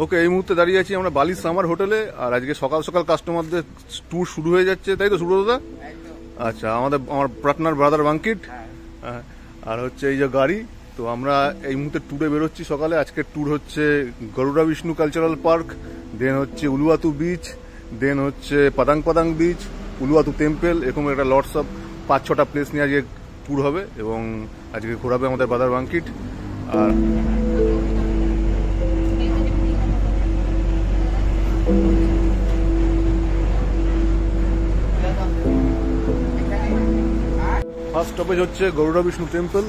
ওকে, এই মুহূর্তে দাঁড়িয়ে আছি আমরা বালি সামার হোটেলে। আর আজকে সকাল সকাল কাস্টমারদের ট্যুর শুরু হয়ে যাচ্ছে, তাই তো সুব্রতদা? আচ্ছা, আমার পার্টনার ব্রাদার বাঙ্কিট, আর হচ্ছে এই যে গাড়ি। তো আমরা এই মুহূর্তে ট্যুরে বেরোচ্ছি সকালে। আজকের ট্যুর হচ্ছে গরুড়া বিষ্ণু কালচারাল পার্ক, দেন হচ্ছে উলুয়াতু বিচ, দেন হচ্ছে পাদাং পাদাং বিচ, উলুয়াতু টেম্পল, এরকম একটা লটস অফ 5-6টা প্লেস নিয়ে আজকে ট্যুর হবে এবং আজকে ঘোরাবে আমাদের ব্রাদার বাঙ্কিট। আর ফার্স্ট স্টপেজ হচ্ছে গরুড়া বিষ্ণু টেম্পল।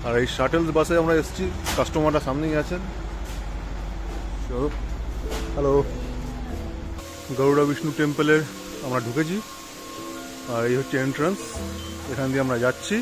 আর এই শাটেলস বাসে আমরা এসেছি, কাস্টমাররা সামনেই আছেন। হ্যালো, গরুড়া বিষ্ণু টেম্পলের আমরা ঢুকেছি আর এই হচ্ছে এন্ট্রান্স, এখান দিয়ে আমরা যাচ্ছি।